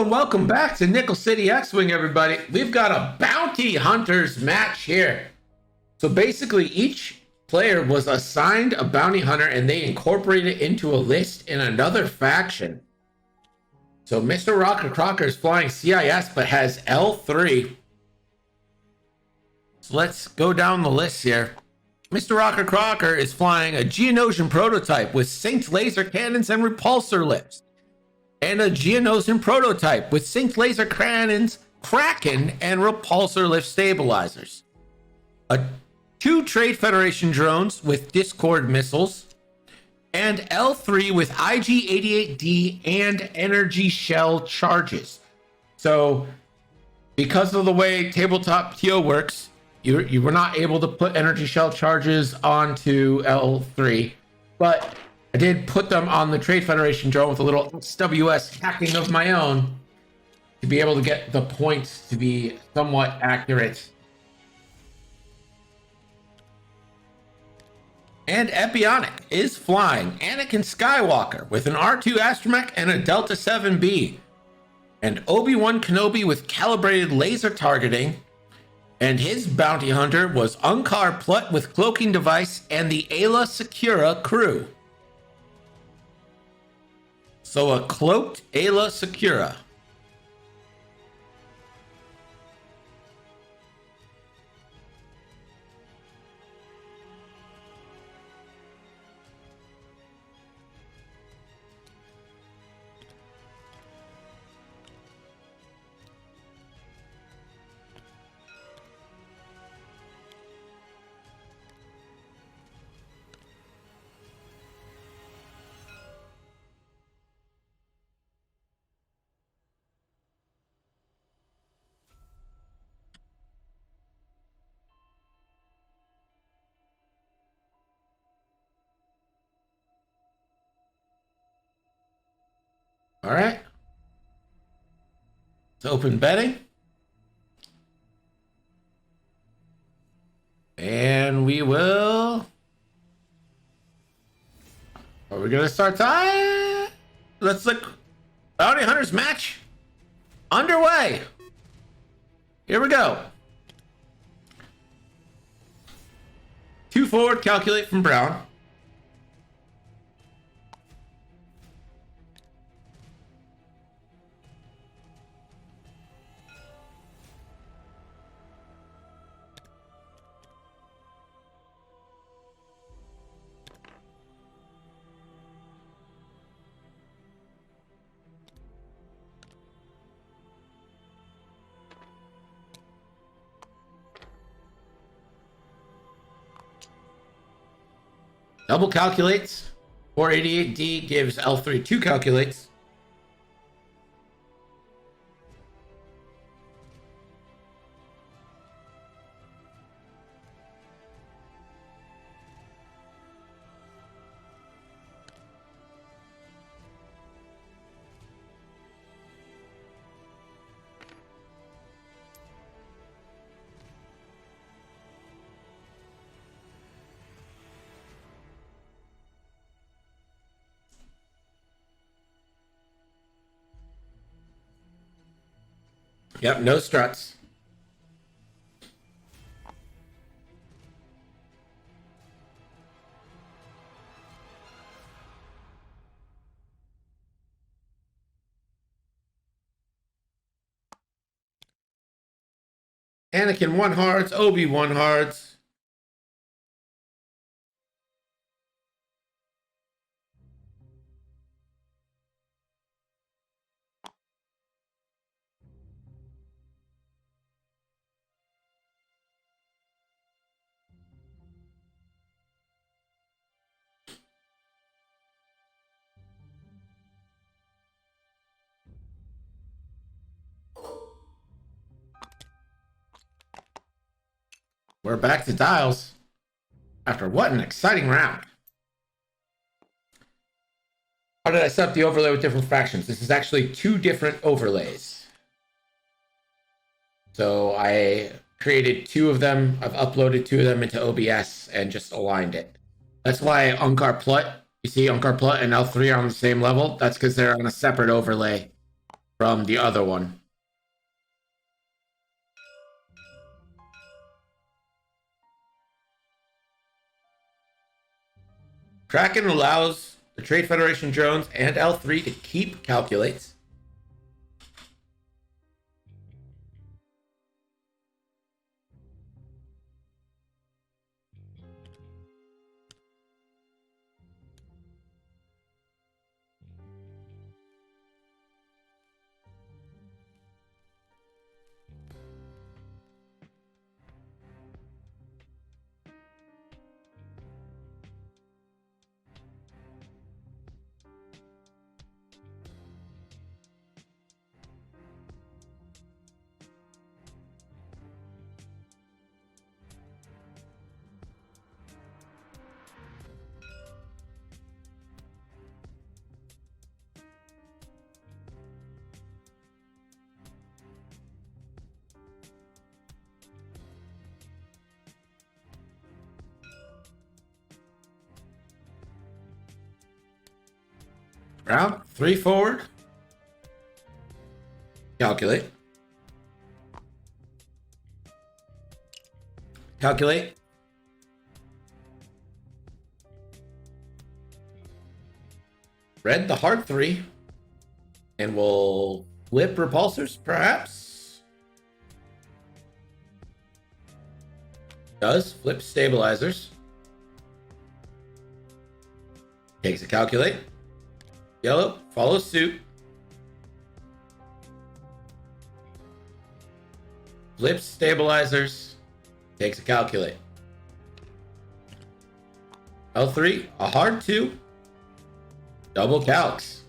Hello and welcome back to Nickel City X-Wing, everybody. We've got a bounty hunters match here. So basically, each player was assigned a bounty hunter and they incorporated it into a list in another faction. So MrRockerCrocker is flying CIS but has L3. So let's go down the list here. MrRockerCrocker is flying a Geonosian prototype with synced laser cannons and repulsor lips, and a Geonosian prototype with synced laser cannons, Kraken, and repulsor lift stabilizers. Two Trade Federation drones with Discord missiles, and L3 with IG-88D and energy shell charges. So, because of the way tabletop TO works, you were not able to put energy shell charges onto L3, but I did put them on the Trade Federation drone with a little SWS hacking of my own to be able to get the points to be somewhat accurate. And Epyonic is flying Anakin Skywalker with an R2 Astromech and a Delta 7B. And Obi-Wan Kenobi with calibrated laser targeting. And his bounty hunter was Unkar Plutt with cloaking device and the Ayla Secura crew. So a cloaked Ayla Secura. All right. Let's open betting. And we will... Are we going to start time? Let's look. Bounty Hunters match underway. Here we go. 2 forward, calculate from Brown. Double calculates. 488D gives L3 2 calculates. Yep, no struts. Anakin 1 hearts, Obi 1 hearts. We're back to dials after what an exciting round. How did I set up the overlay with different fractions? This is actually 2 different overlays. So I created 2 of them. I've uploaded 2 of them into OBS and just aligned it. That's why Unkar Plutt, you see Unkar Plutt and L3 are on the same level. That's because they're on a separate overlay. from the other one. Kraken allows the Trade Federation drones and L3 to keep calculates. Round 3 forward. Calculate. Calculate. Red the hard 3. And we'll flip repulsors, perhaps. Does flip stabilizers. Takes a calculate. Yellow follows suit. Flips stabilizers. Takes a calculate. L3, a hard 2. Double calcs.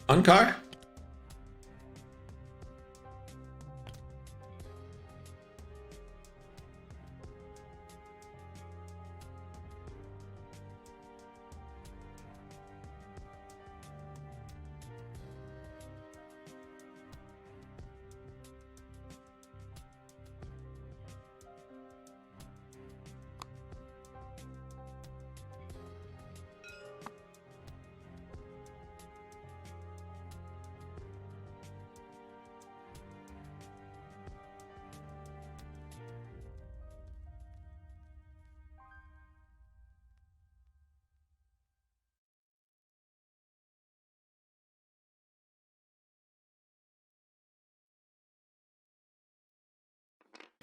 Uncar.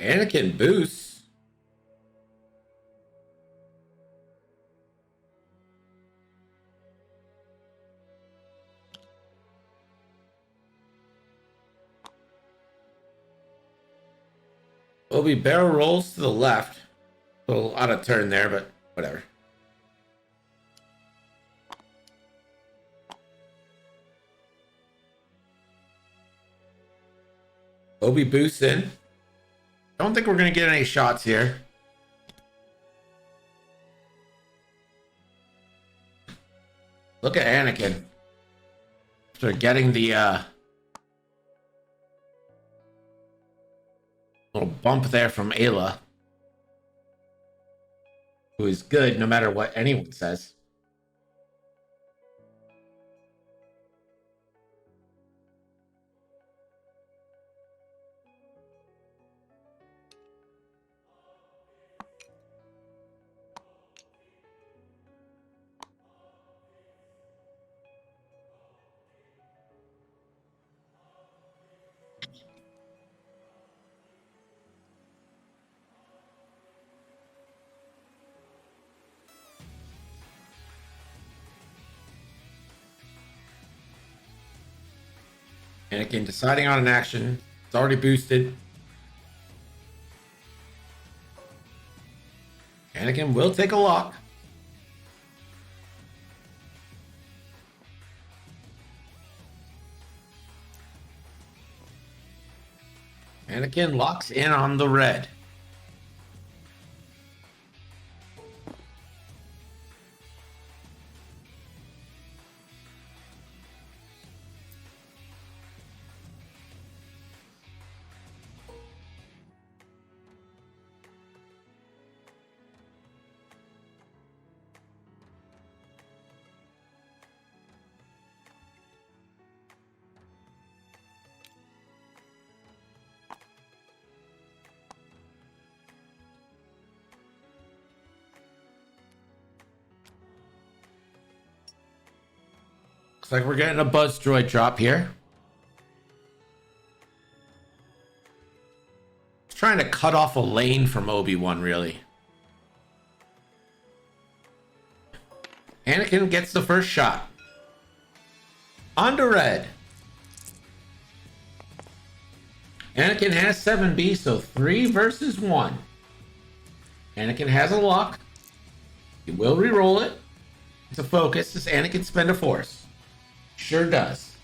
Anakin boosts. Obi barrel rolls to the left. A little out of turn there, but whatever. Obi boosts in. Don't think we're going to get any shots here. Look at Anakin. After getting the little bump there from Ayla, who is good no matter what anyone says. Anakin deciding on an action. It's already boosted. Anakin will take a lock. Anakin locks in on the red. Looks like we're getting a Buzz Droid drop here. It's trying to cut off a lane from Obi-Wan, really. Anakin gets the first shot. Onto red. Anakin has 7B, so 3 versus 1. Anakin has a luck. He will re-roll it. It's a focus. Does Anakin spend a force? Sure does.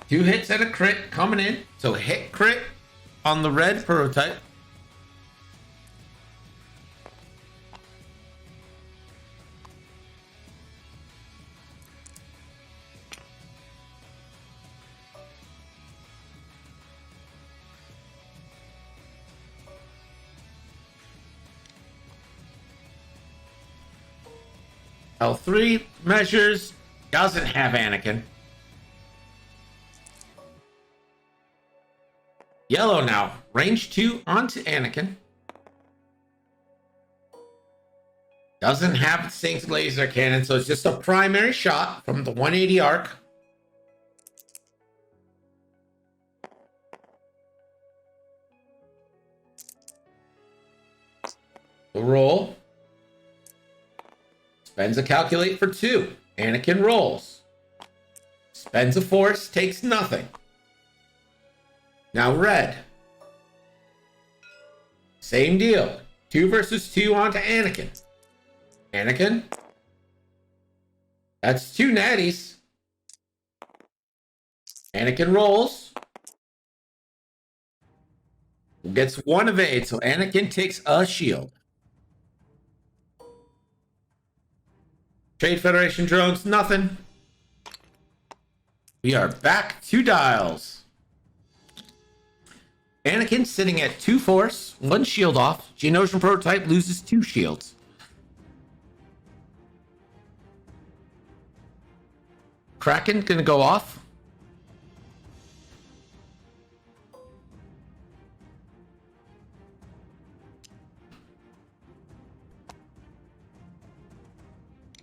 2 hits and a crit coming in. So hit crit on the red prototype. L3 measures, doesn't have Anakin. Yellow now, range 2 onto Anakin. Doesn't have the synced laser cannon, so it's just a primary shot from the 180 arc. The roll. Spends a calculate for 2. Anakin rolls. Spends a force, takes nothing. Now red. Same deal. 2 versus 2 onto Anakin. Anakin. That's 2 natties. Anakin rolls. Gets 1 evade, so Anakin takes a shield. Trade Federation drones, nothing. We are back to dials. Anakin sitting at 2 force, 1 shield off. Geonosian prototype loses 2 shields. Kraken gonna go off.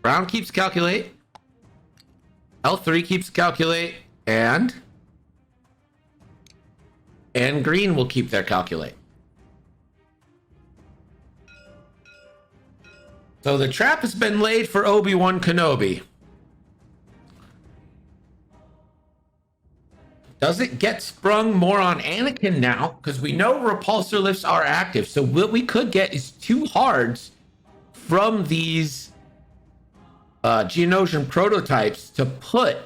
Brown keeps calculate. L3 keeps calculate. And green will keep their calculate. So the trap has been laid for Obi-Wan Kenobi. Does it get sprung more on Anakin now? Because we know repulsor lifts are active. So what we could get is 2 hards from these Geonosian prototypes to put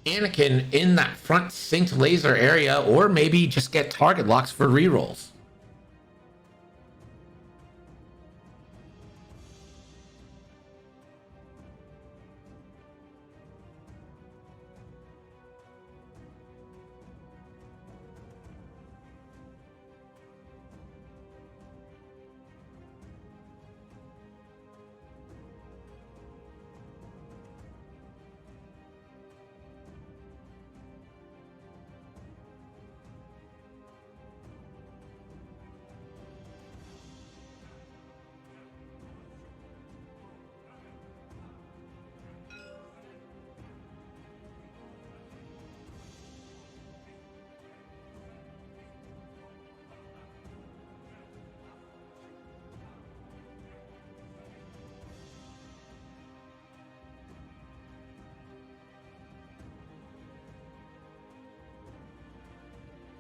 Anakin in that front synced laser area, or maybe just get target locks for rerolls.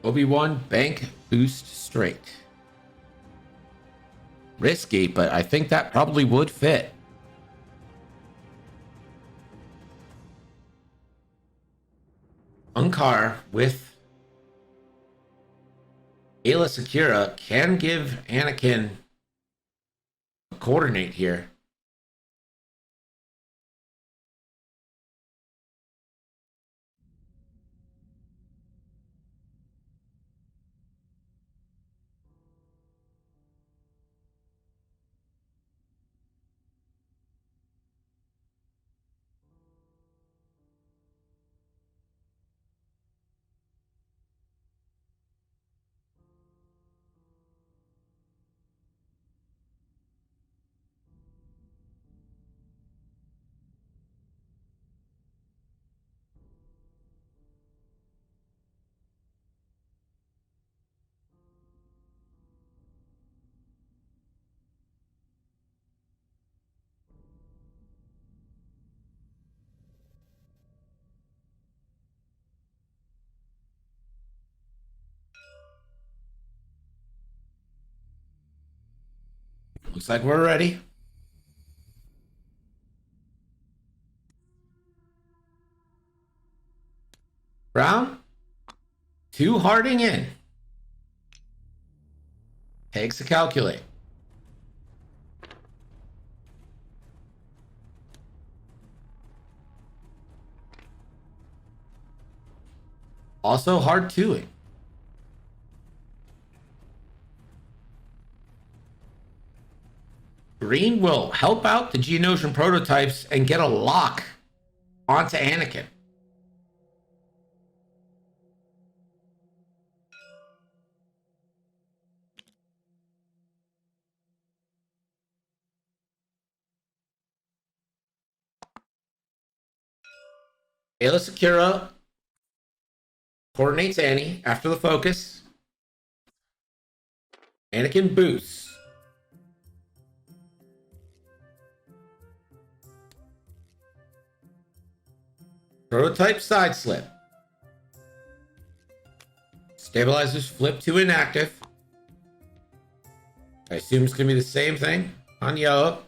Obi-Wan bank boost straight. Risky, but I think that probably would fit. Unkar with Ayla Secura can give Anakin a coordinate here. Looks like we're ready. Brown, 2 Harding in. Takes a calculate. Also hard 2ing. Green will help out the Geonosian prototypes and get a lock onto Anakin. Ayla Secura coordinates Annie after the focus. Anakin boosts. Prototype side slip. Stabilizers flip to inactive. I assume it's going to be the same thing on yellow.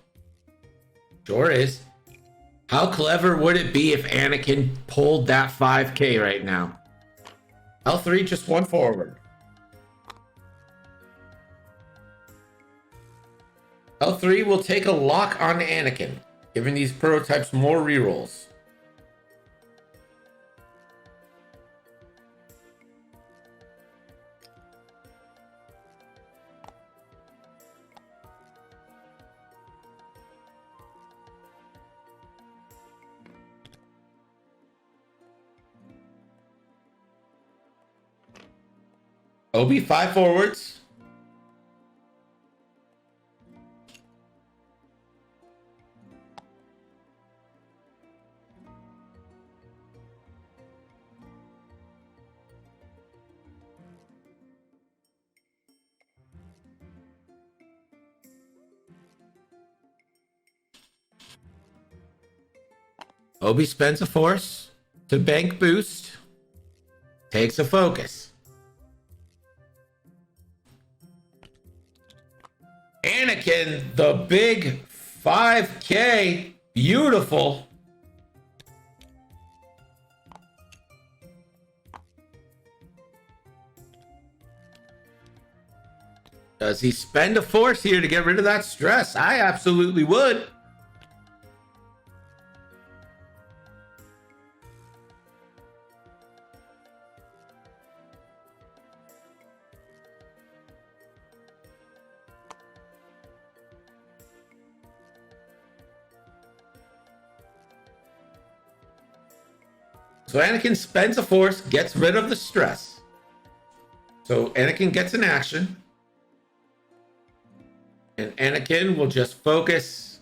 Sure is. How clever would it be if Anakin pulled that 5K right now? L3 just 1 forward. L3 will take a lock on Anakin, giving these prototypes more rerolls. Obi 5 forwards. Obi spends a force to bank boost. Takes a focus. Anakin, the big 5K. Beautiful. Does he spend a force here to get rid of that stress? I absolutely would. So Anakin spends a force, gets rid of the stress. So Anakin gets an action. And Anakin will just focus.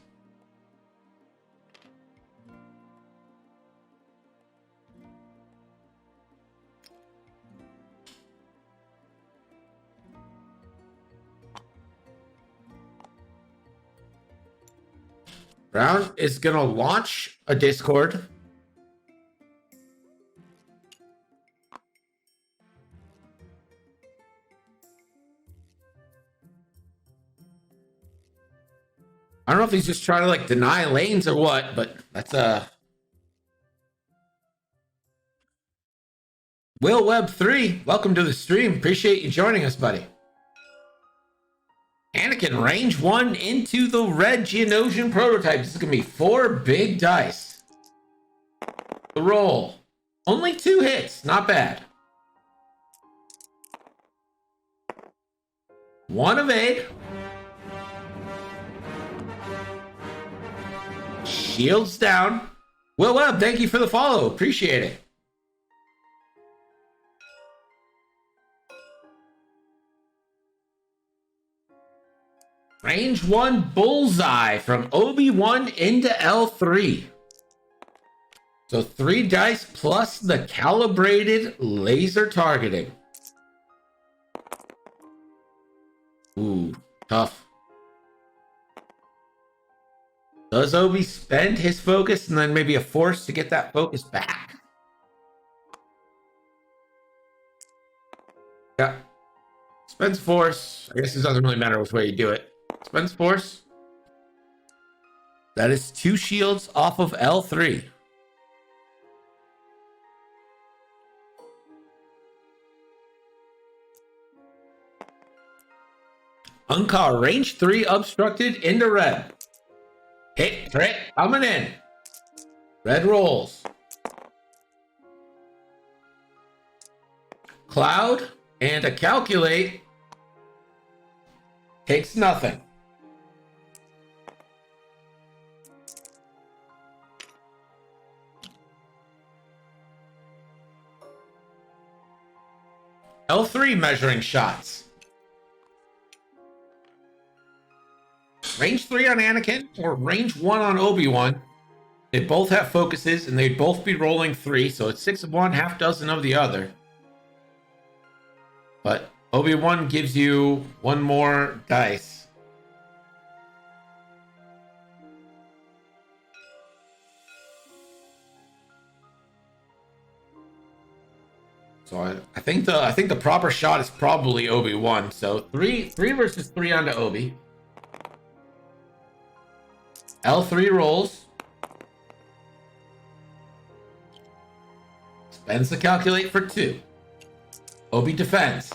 Brown is going to launch a Discord. I don't know if he's just trying to like deny lanes or what, but that's Will Webb 3, welcome to the stream. Appreciate you joining us, buddy. Anakin range 1 into the red Geonosian prototype. This is gonna be 4 big dice. The roll. Only 2 hits, not bad. 1 evade. Shields down. Will Webb, thank you for the follow. Appreciate it. Range 1 bullseye from Obi-Wan into L3. So 3 dice plus the calibrated laser targeting. Ooh, tough. Does Obi spend his focus and then maybe a force to get that focus back? Yeah. Spends force. I guess it doesn't really matter which way you do it. Spends force. That is 2 shields off of L3. Unkar, range 3 obstructed into red. Hit crit coming in. Red rolls. Cloud and a calculate takes nothing. L3 measuring shots. Range 3 on Anakin or range 1 on Obi-Wan. They both have focuses and they'd both be rolling 3, so it's 6 of one, half dozen of the other. But Obi-Wan gives you 1 more dice. So I think the proper shot is probably Obi-Wan. So 3 versus 3 onto Obi. L3 rolls. Spends the calculate for 2. Obi defends.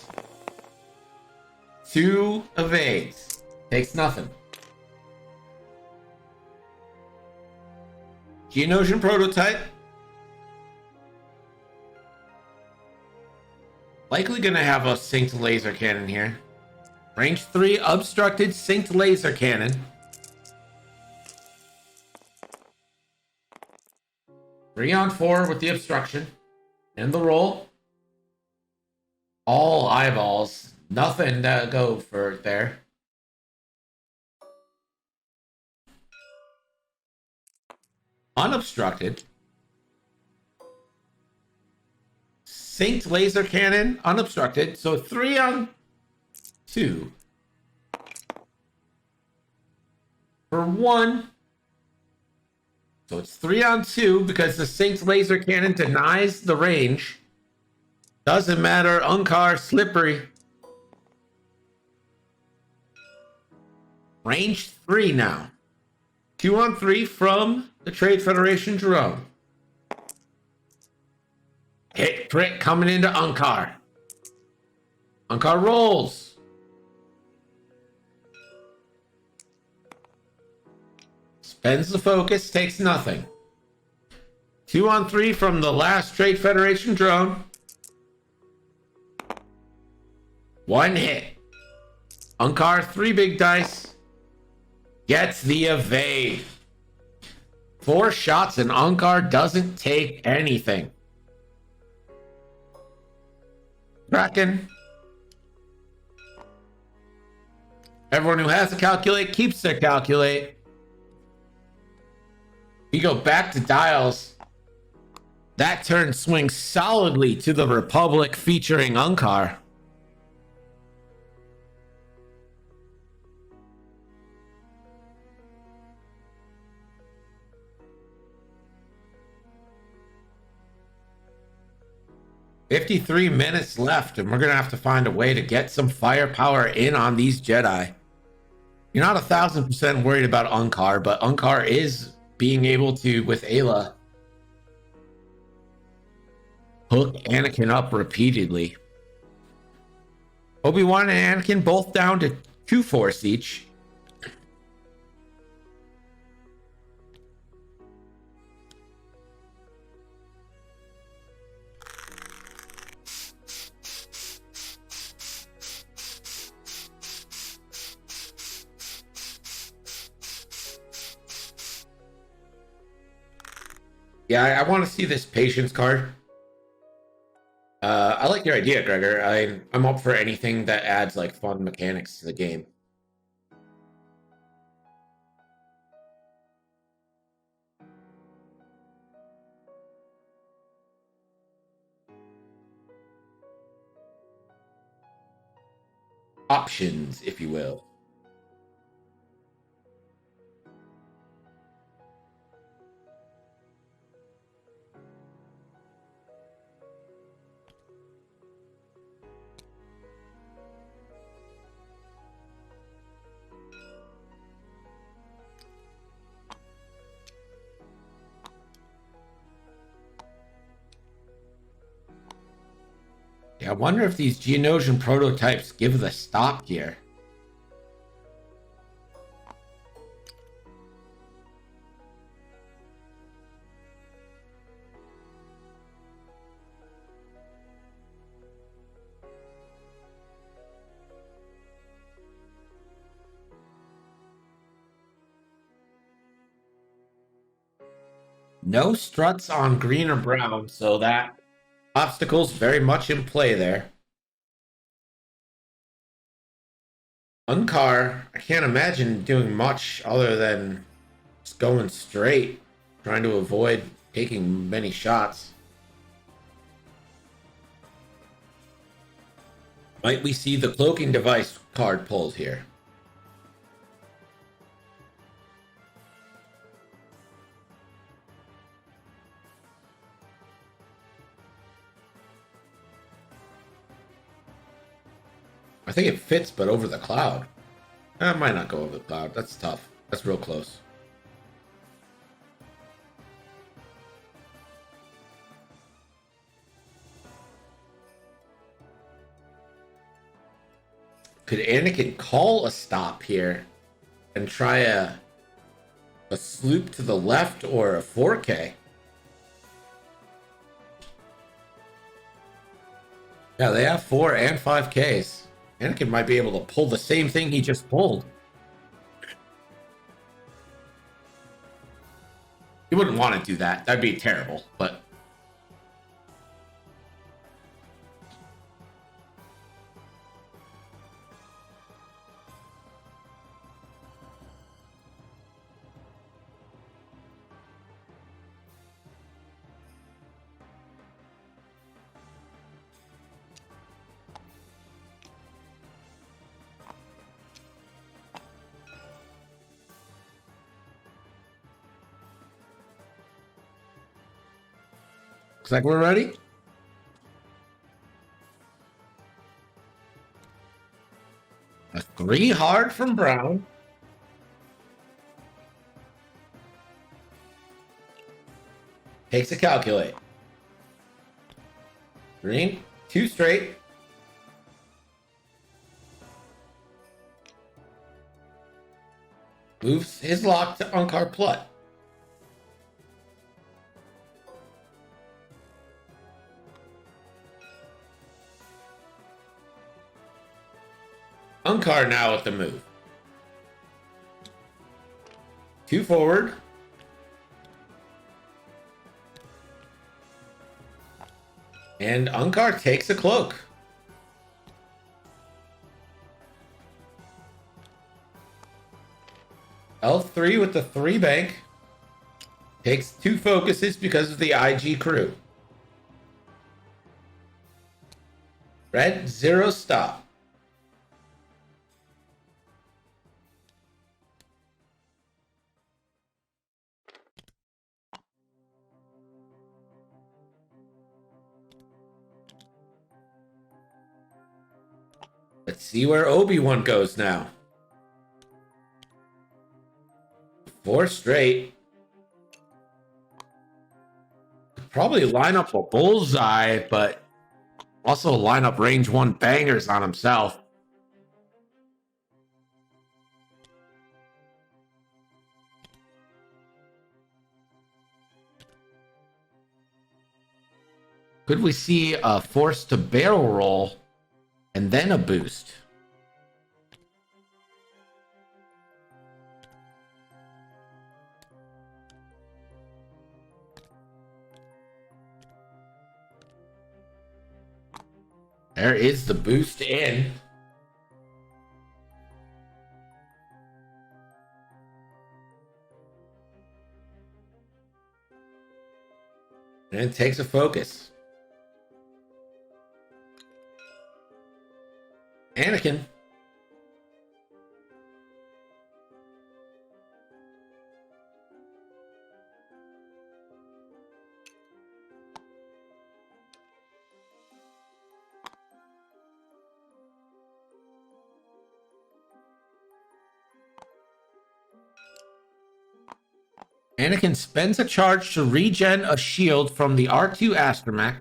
2 evades. Takes nothing. Geonosian prototype. Likely gonna have a synced laser cannon here. Range 3 obstructed synced laser cannon. Three on 4 with the obstruction. And the roll. All eyeballs. Nothing to go for there. Unobstructed. Synced laser cannon. Unobstructed. So 3 on 2. For 1. So it's 3 on 2 because the synced laser cannon denies the range. Doesn't matter. Unkar, slippery. Range 3 now. 2 on 3 from the Trade Federation drone. Hit crit coming into Unkar. Unkar rolls. Spends the focus, takes nothing. 2 on 3 from the last Trade Federation drone. 1 hit. Unkar, 3 big dice. Gets the evade. 4 shots and Unkar doesn't take anything. Kraken. Everyone who has a calculate keeps their calculate. We go back to dials. That turn swings solidly to the Republic featuring Unkar. $53 minutes left, and we're going to have to find a way to get some firepower in on these Jedi. You're not 1,000% worried about Unkar, but Unkar is being able to, with Ayla, hook Anakin up repeatedly. Obi-Wan and Anakin both down to 2 force each. Yeah, I want to see this patience card. I like your idea, Gregor. I'm up for anything that adds like fun mechanics to the game. Options, if you will. I wonder if these Geonosian prototypes give the stop here. No struts on green or brown, so that obstacle's very much in play there. Uncar, I can't imagine doing much other than just going straight, trying to avoid taking many shots. Might we see the cloaking device card pulled here? I think it fits, but over the cloud. It might not go over the cloud. That's tough. That's real close. Could Anakin call a stop here and try a sloop to the left or a 4K? Yeah, they have 4 and 5Ks. Anakin might be able to pull the same thing he just pulled. He wouldn't want to do that. That'd be terrible, but... Looks like we're ready. A 3 hard from Brown. Takes a calculate. Green, 2 straight. Moves his lock to Unkar Plut. Unkar now at the move. 2 forward. And Unkar takes a cloak. L3 with the 3 bank. Takes 2 focuses because of the IG crew. Red, 0 stop. Let's see where Obi-Wan goes now. 4 straight. Probably line up a bullseye, but also line up range 1 bangers on himself. Could we see a force to barrel roll and then a boost? There is the boost in. And it takes a focus. Anakin. Anakin spends a charge to regen a shield from the R2 astromech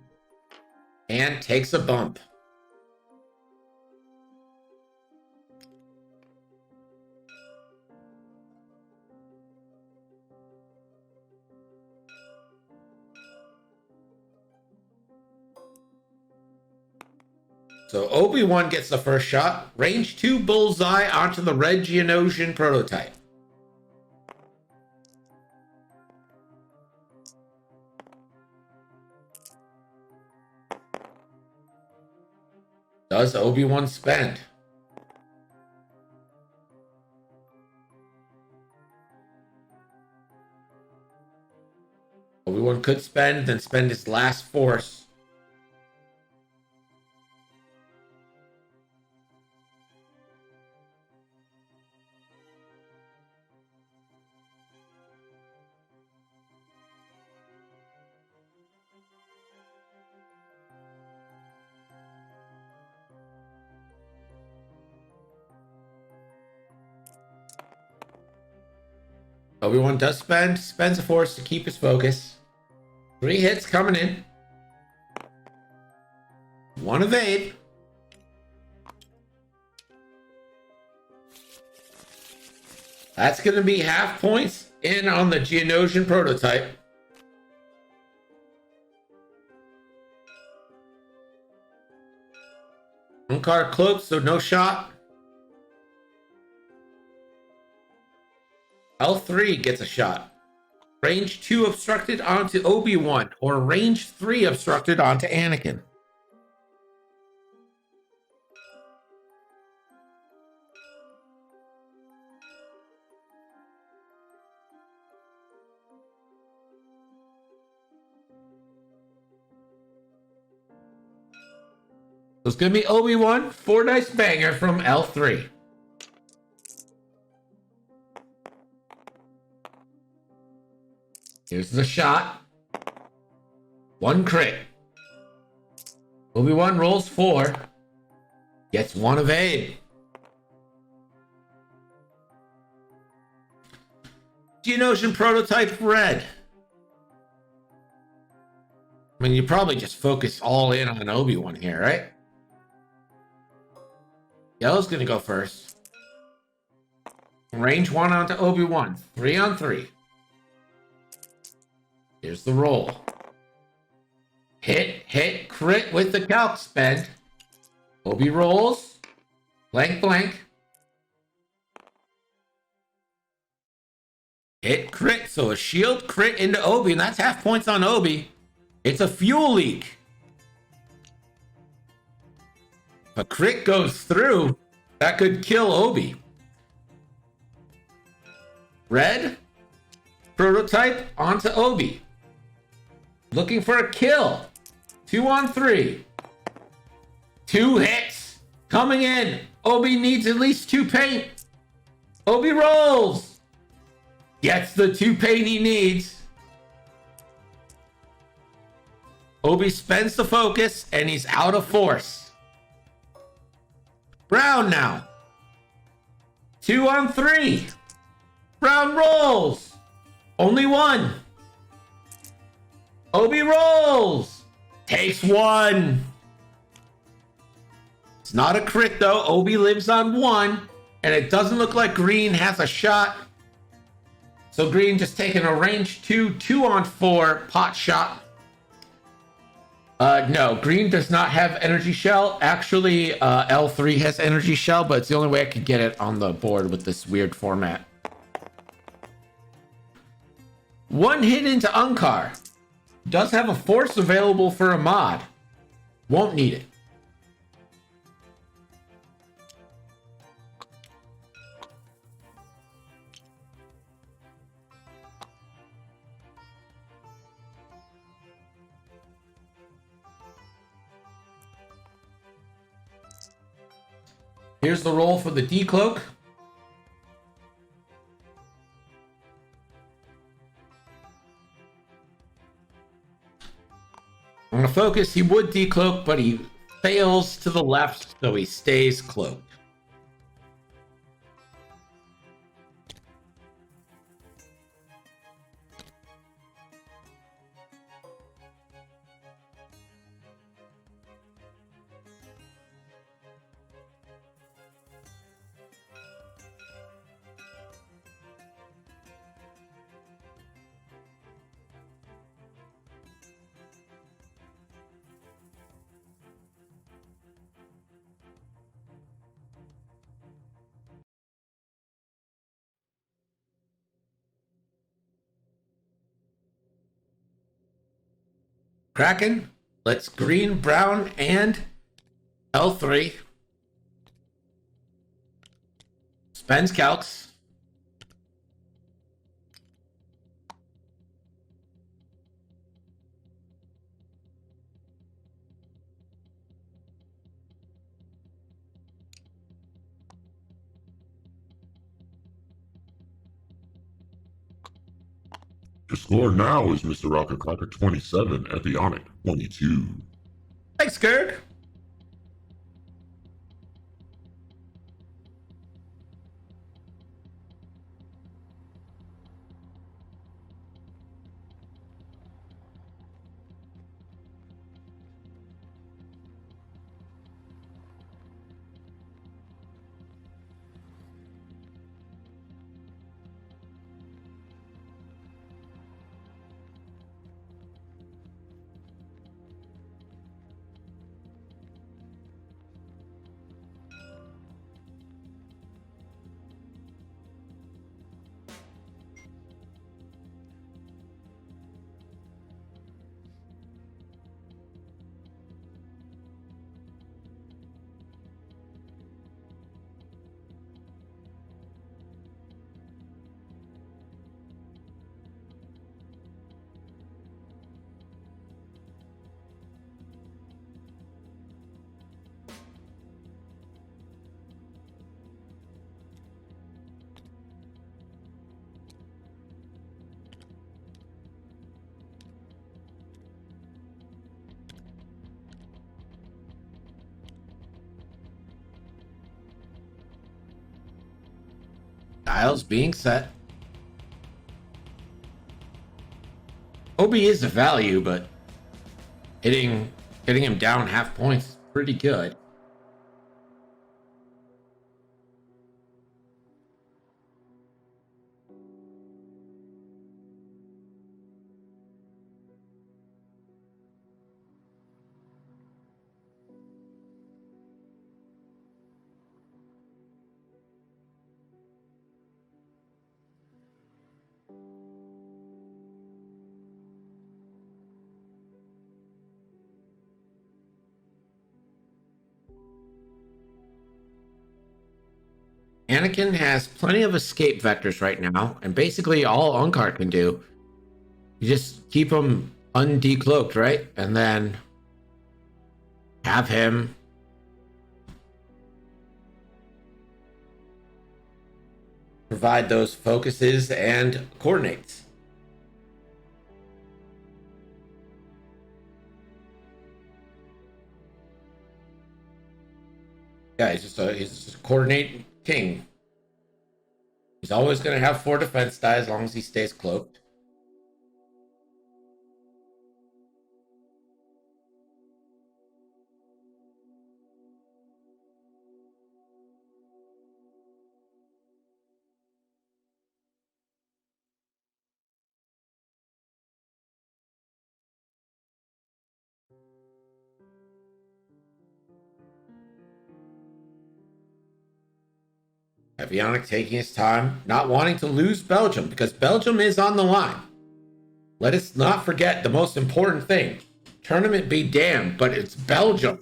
and takes a bump. So Obi-Wan gets the first shot. Range 2 bullseye onto the red Geonosian prototype. Does Obi-Wan spend? Obi-Wan could spend, then spend his last force. Obi-Wan does spend, spends a force to keep his focus. 3 hits coming in. 1 evade. That's going to be half points in on the Geonosian prototype. Unkar cloaked, so no shot. L3 gets a shot. Range 2 obstructed onto Obi-Wan, or range 3 obstructed onto Anakin. So it's going to be Obi-Wan, 4 dice banger from L3. Here's the shot. 1 crit. Obi-Wan rolls 4. Gets 1 evade. Geonosian prototype red. I mean, you probably just focus all in on Obi-Wan here, right? Yellow's going to go first. Range 1 onto Obi-Wan. 3 on 3. Here's the roll. Hit, crit with the calc spend. Obi rolls. Blank, blank. Hit, crit. So a shield crit into Obi, and that's half points on Obi. It's a fuel leak. If a crit goes through, that could kill Obi. Red. Prototype onto Obi. Looking for a kill. 2 on 3. 2 hits. Coming in. Obi needs at least 2 paint. Obi rolls. Gets the 2 paint he needs. Obi spends the focus and he's out of force. Brown now. 2 on 3. Brown rolls. Only 1. Obi rolls. Takes 1. It's not a crit though. Obi lives on 1. And it doesn't look like Green has a shot. So Green just taking a range 2, 2 on 4 pot shot. No, Green does not have energy shell. Actually, L3 has energy shell, but it's the only way I could get it on the board with this weird format. 1 hit into Unkar. Does have a force available for a mod. Won't need it. Here's the roll for the decloak. On a focus, he would decloak, but he fails to the left, so he stays cloaked. Kraken. Let's green, brown, and L3. Spends calcs. Your score now is MrRockerCrocker 27, Epyonic 22. Thanks, Kirk. Dials being set. Obi is a value, but hitting him down half points is pretty good. Anakin has plenty of escape vectors right now, and basically all Unkar can do, you just keep him undecloaked, right? And then have him provide those focuses and coordinates. Yeah, he's just a coordinate king. He's always going to have 4 defense die as long as he stays cloaked. Epyonic taking his time, not wanting to lose Belgium, because Belgium is on the line. Let us not forget the most important thing. Tournament be damned, but it's Belgium.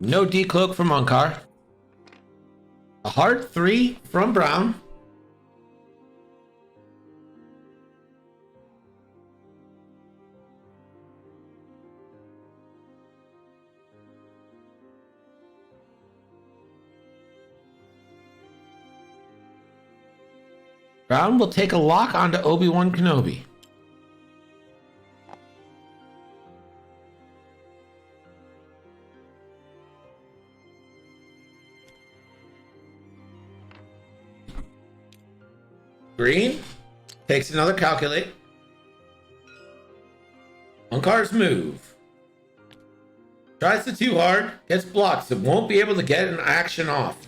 No decloak from Unkar. A hard 3 from Brown. Brown will take a lock onto Obi-Wan Kenobi. Green takes another calculate. Unkar's move. Tries to too hard, gets blocked, so won't be able to get an action off.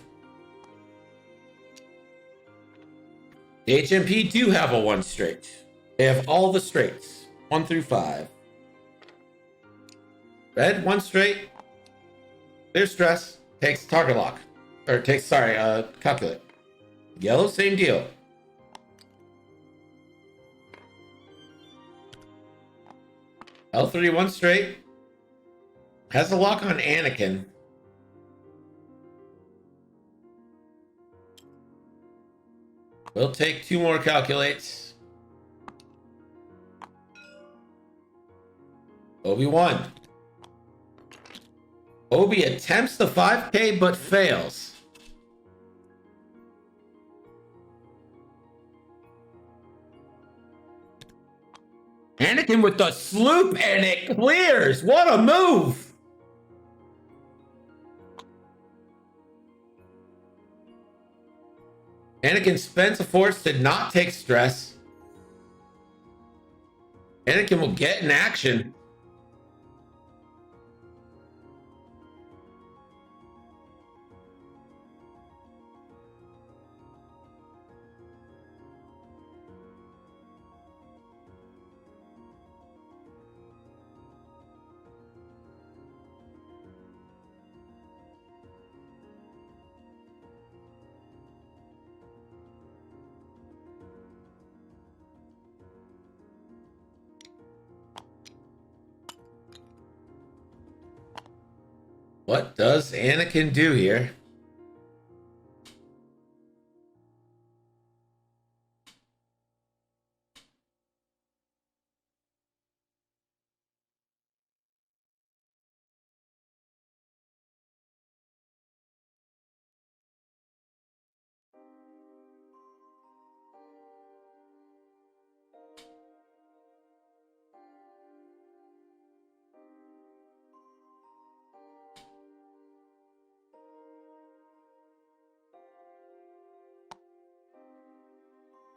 The HMP do have a 1 straight. They have all the straights, 1 through 5. Red, 1 straight. Clear stress, takes target lock. Or takes, sorry, calculate. Yellow, same deal. L3, 1 straight. Has a lock on Anakin. We'll take 2 more calculates. Obi-Wan. Obi attempts the 5K but fails. Anakin with the sloop and it clears. What a move. Anakin spends a force to not take stress. Anakin will get in action. What does Anakin do here?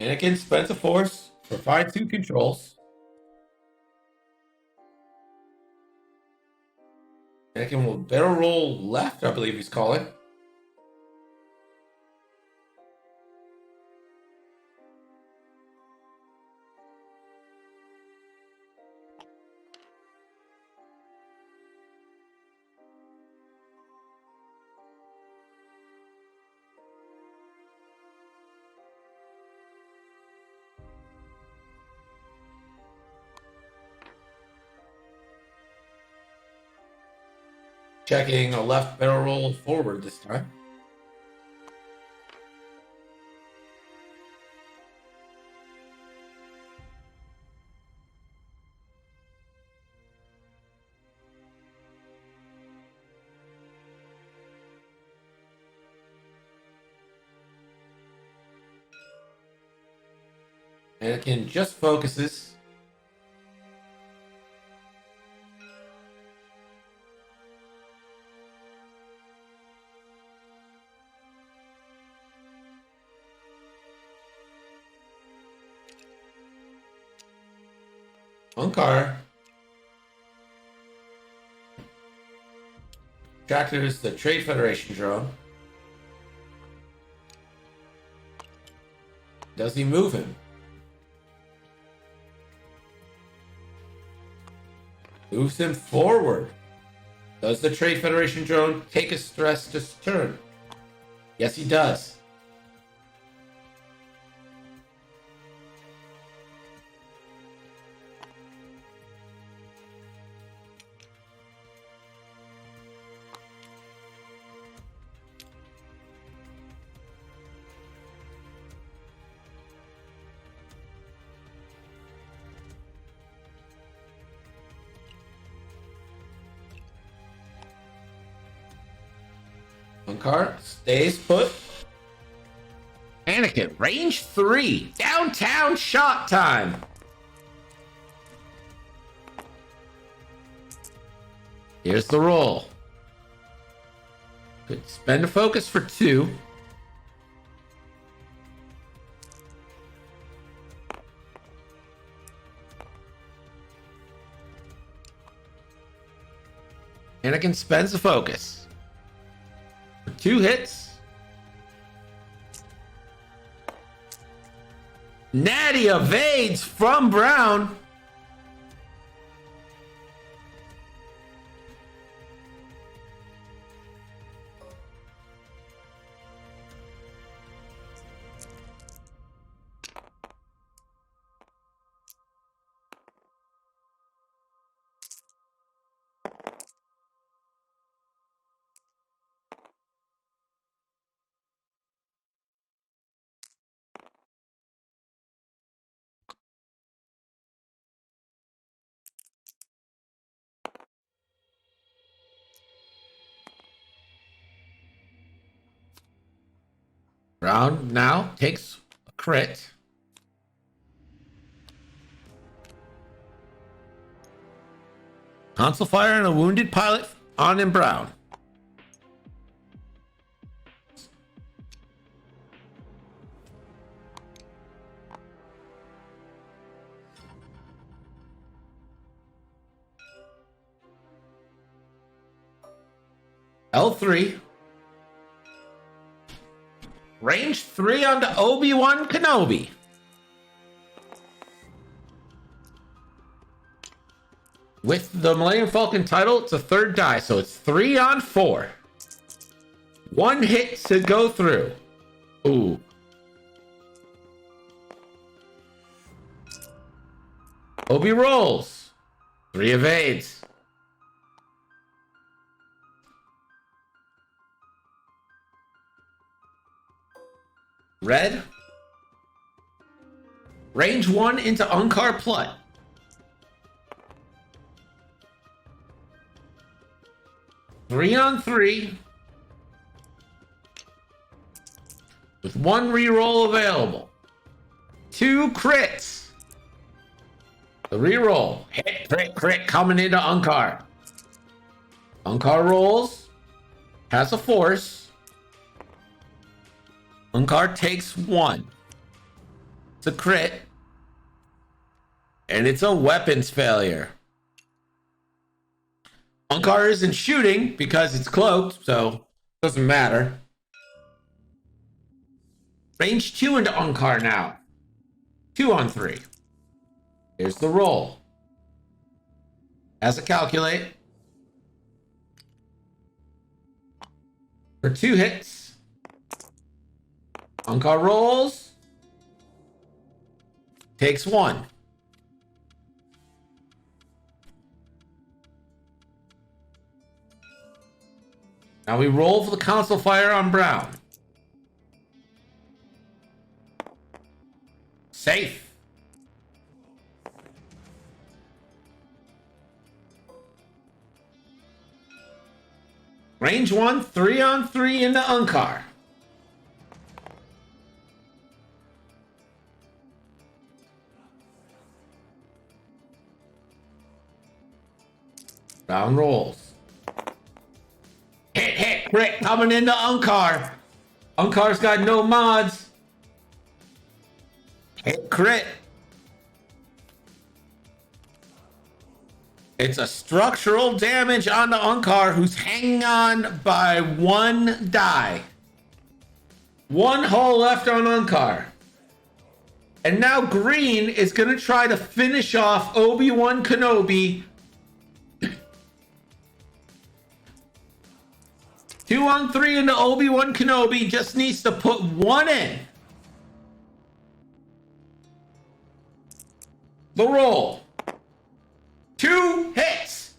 Anakin spends a force for 5-2 controls. Anakin will barrel roll left, I believe he's calling. Checking a left barrel roll forward this time. Anakin just focuses. One car. Tractors the Trade Federation drone. Does he move him? Moves him forward. Does the Trade Federation drone take a stress to turn? Yes, he does. One car stays put. Anakin, range 3, downtown shot time. Here's the roll. Could spend a focus for 2. Anakin spends a focus. 2 hits. Natty evades from Brown. Brown now takes a crit. Console fire and a wounded pilot on in Brown. L3. Range 3 onto Obi-Wan Kenobi. With the Millennium Falcon title, it's a third die, so it's 3 on 4. 1 hit to go through. Ooh. Obi rolls. 3 evades. Red. Range 1 into Unkar Plut. Three on 3. With 1 reroll available. 2 crits. The reroll. Hit, crit, crit coming into Unkar. Unkar rolls. Has a force. Unkar takes 1. It's a crit. And it's a weapons failure. Unkar isn't shooting because it's cloaked, so it doesn't matter. Range 2 into Unkar now. 2 on 3. Here's the roll. Has a calculate. For 2 hits. Unkar rolls. Takes 1. Now we roll for the console fire on Brown. Safe. Range 1, 3 on 3 into Unkar. Brown rolls. Hit, hit, crit coming into Unkar. Unkar's got no mods. Hit, crit. It's a structural damage onto Unkar, who's hanging on by 1 die. 1 hull left on Unkar. And now Green is going to try to finish off Obi-Wan Kenobi. 2 on 3 into Obi-Wan Kenobi. Just needs to put 1 in. The roll. 2 hits.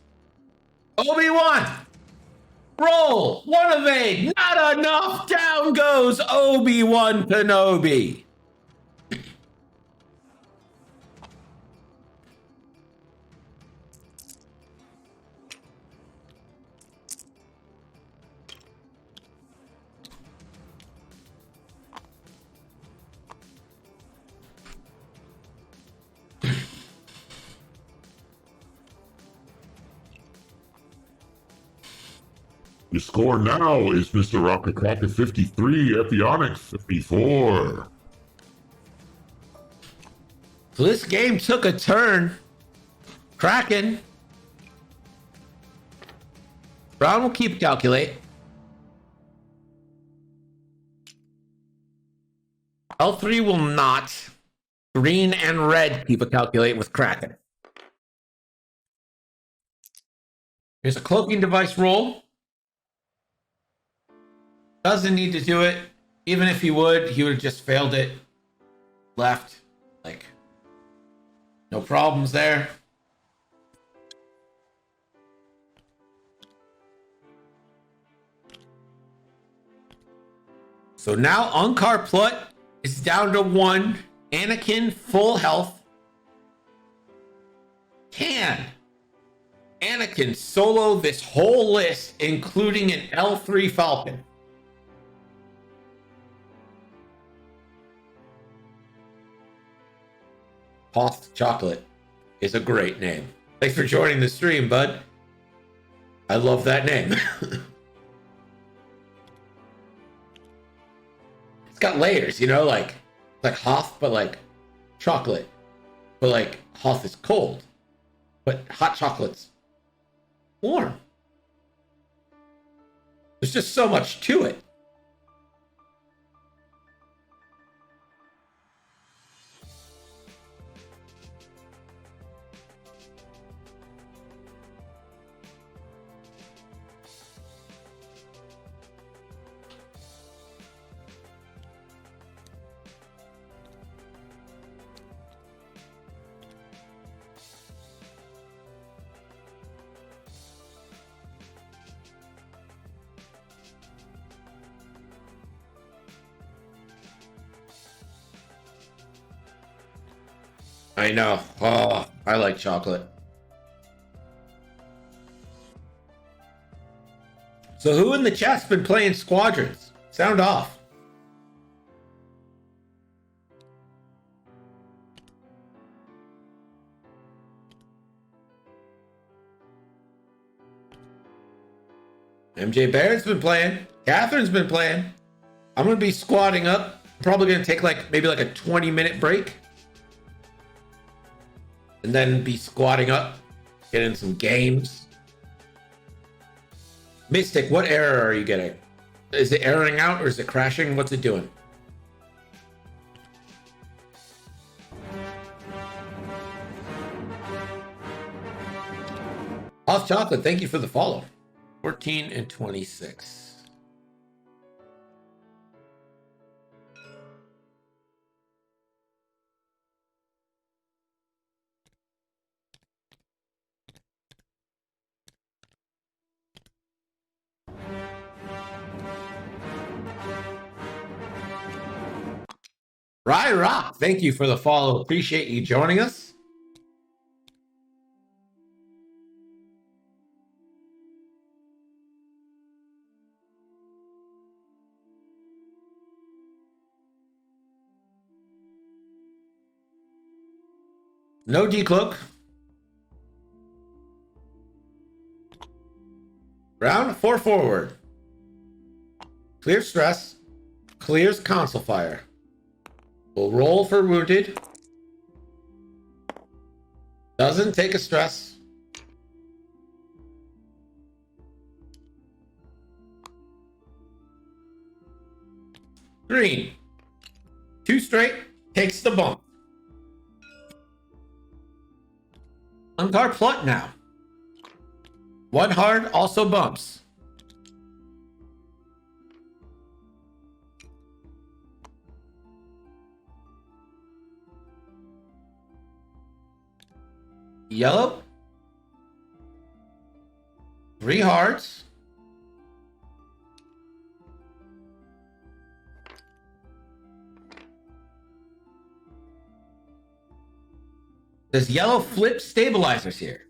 Obi-Wan. Roll. 1 evade. Not enough. Down goes Obi-Wan Kenobi. Your score now is MrRockerCrocker 53, Epyonic 54. So this game took a turn. Kraken. Brown will keep calculate. L3 will not. Green and red keep a calculate with Kraken. Here's a cloaking device roll. Doesn't need to do it. Even if he would have just failed it. Left. Like, no problems there. So now Unkar Plut is down to 1. Anakin full health. Can Anakin solo this whole list, including an L3 Falcon? Hoth Chocolate is a great name. Thanks for joining the stream, bud. I love that name. It's got layers, you know, like Hoth, but like chocolate. But like Hoth is cold, but hot chocolate's warm. There's just so much to it. I know. Oh, I like chocolate. So who in the chat's been playing Squadrons? Sound off. MJ Barrett's been playing. Catherine's been playing. I'm going to be squatting up. Probably going to take maybe a 20-minute break. And then be squatting up, getting some games. Mystic, what error are you getting? Is it erroring out or is it crashing? What's it doing? Hot Chocolate, thank you for the follow. 14 and 26. Rye Rock, thank you for the follow. Appreciate you joining us. No decloak. Round 4 forward. Clear stress. Clears console fire. We'll roll for wounded. Doesn't take a stress. Green. 2 straight. Takes the bump. Unkar Plut now. 1 hard also bumps. Yellow. 3 hearts. Does yellow flip stabilizers here?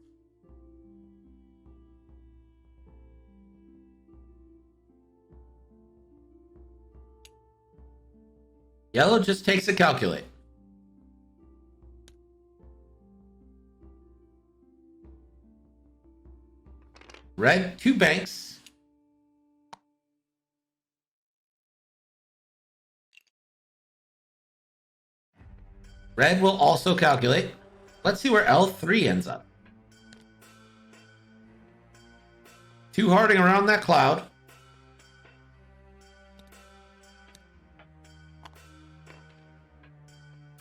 Yellow just takes a calculate. Red, 2 banks. Red will also calculate. Let's see where L3 ends up. 2 harding around that cloud.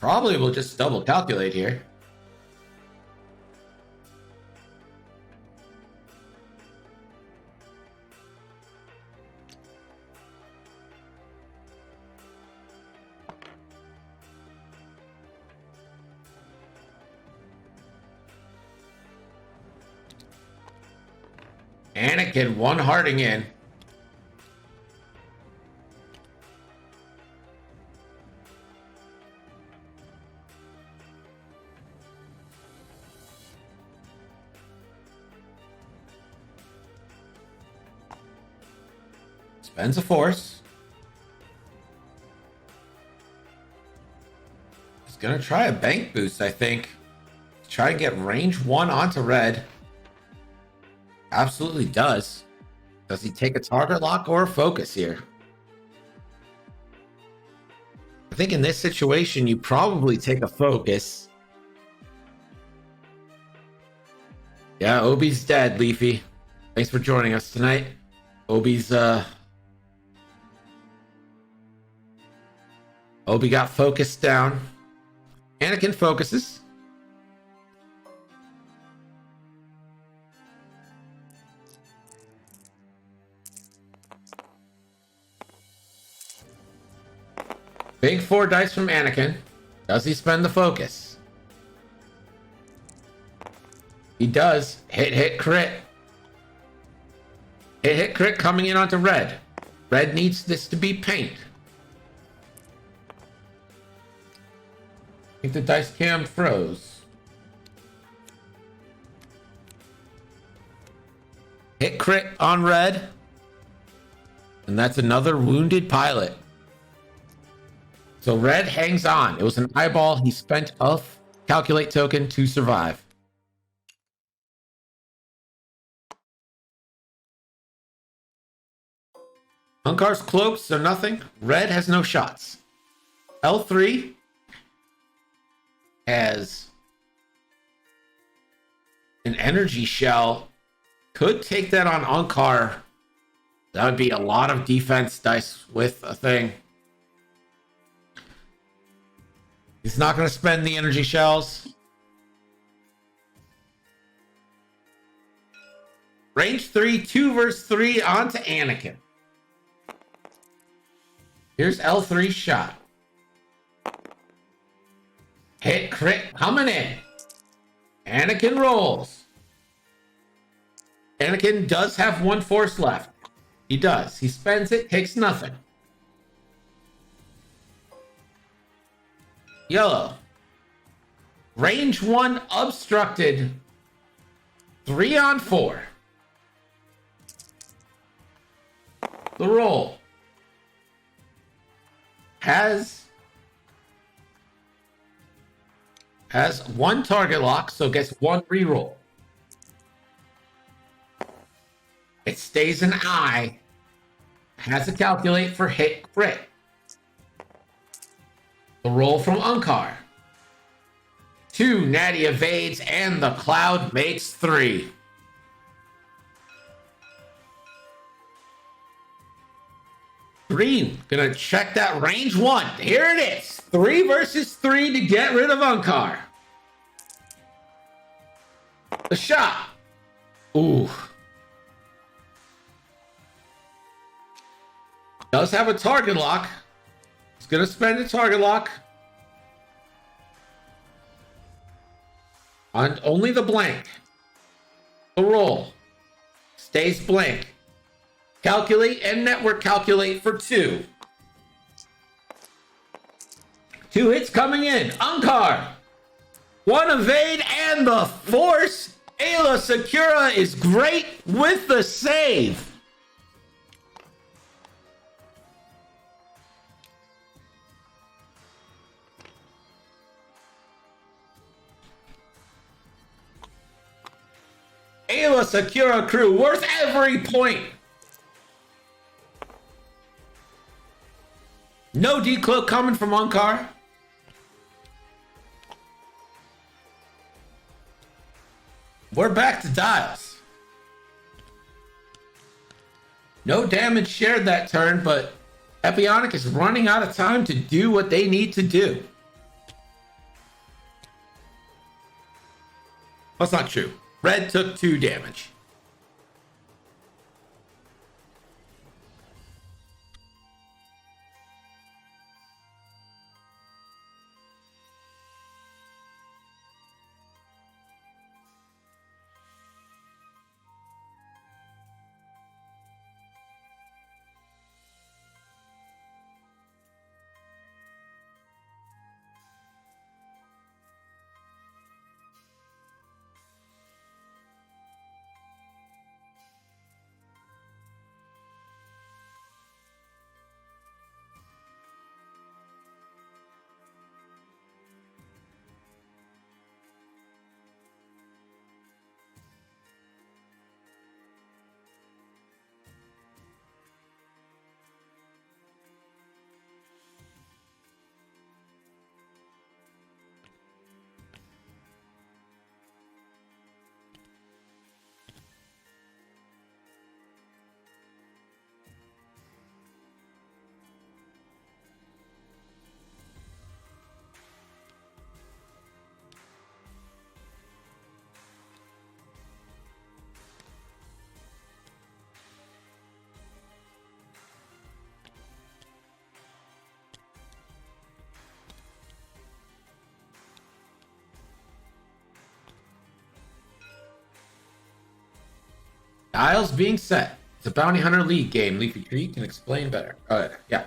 Probably will just double calculate here. Anakin one hearting in. Spends a force. He's gonna try a bank boost, I think. Try and get range 1 onto red. Absolutely does. Does he take a target lock or a focus here? I think in this situation, you probably take a focus. Yeah, Obi's dead, Leafy. Thanks for joining us tonight. Obi got focused down. Anakin focuses. Big 4 dice from Anakin. Does he spend the focus? He does. Hit, crit. Hit, crit coming in onto red. Red needs this to be paint. I think the dice cam froze. Hit crit on red. And that's another wounded pilot. So red hangs on. It was an eyeball. He spent a calculate token to survive. Unkar's cloaked, so nothing. Red has no shots. L3 has an energy shell. Could take that on Unkar. That would be a lot of defense dice with a thing. He's not going to spend the energy shells. Range 3, 2 versus 3 onto Anakin. Here's L3's shot. Hit, crit, coming in. Anakin rolls. Anakin does have 1 force left. He does. He spends it, takes nothing. Yellow. Range 1 obstructed. 3 on 4. The roll. Has 1 target lock, so gets 1 reroll. It stays an eye. Has to calculate for hit crit. The roll from Unkar. 2, Natty evades, and the cloud makes 3. Green, gonna check that range 1. Here it is. 3 versus 3 to get rid of Unkar. The shot. Ooh. Does have a target lock. He's gonna spend a target lock on only the blank. The roll stays blank. Calculate and network calculate for 2. 2 hits coming in. Unkar. 1 evade and the force. Ayla Secura is great with the save. Ayla Secura crew worth every point. No decloak coming from Unkar. We're back to dials. No damage shared that turn, but Epyonic is running out of time to do what they need to do. That's not true. Red took 2 damage. Dials being set. It's a bounty hunter league game. Leafy Tree can explain better. Yeah.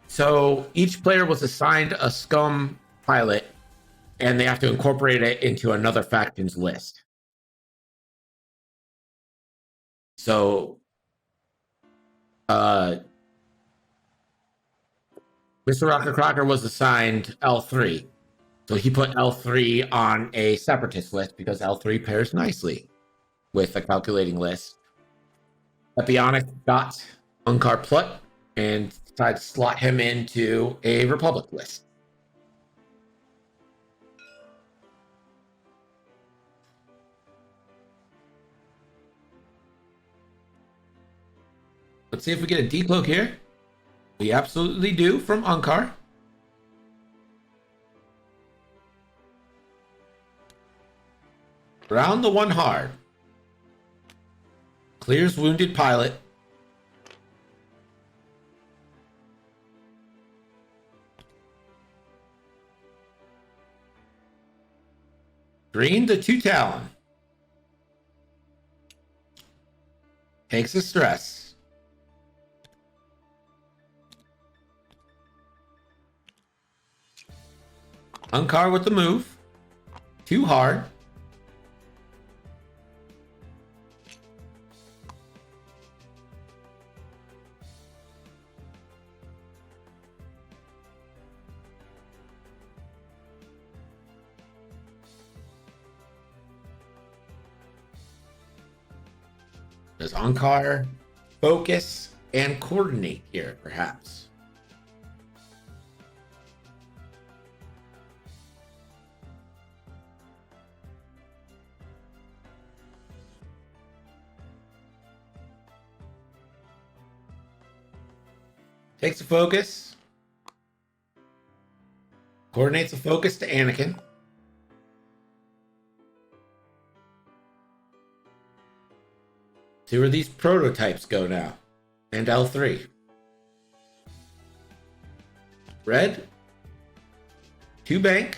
So each player was assigned a scum pilot, and they have to incorporate it into another faction's list. So, MrRockerCrocker was assigned L3. So he put L3 on a separatist list because L3 pairs nicely with a calculating list. Epyonic got Unkar Plut and decided to slot him into a Republic list. Let's see if we get a decloak here. We absolutely do from Unkar. Round the 1 hard. Clears wounded pilot. Green the 2 Talon. Takes a stress. Unkar with the move. 2 hard. Does Unkar focus and coordinate here, perhaps? Takes a focus. Coordinates a focus to Anakin. See where these prototypes go now. And L3. Red. 2 bank.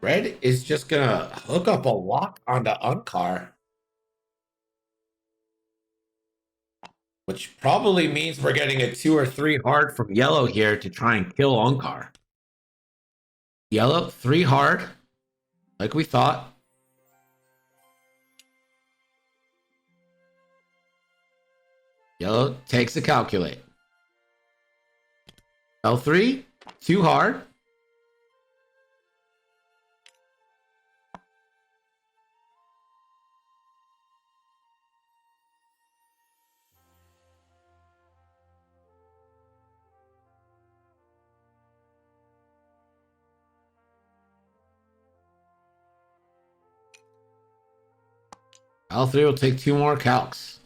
Red is just gonna hook up a lock onto Unkar, which probably means we're getting a 2 or 3 hard from yellow here to try and kill Unkar. Yellow, 3 hard, like we thought. Yellow takes a calculate. L3, 2 hard. L3 will take 2 more calcs.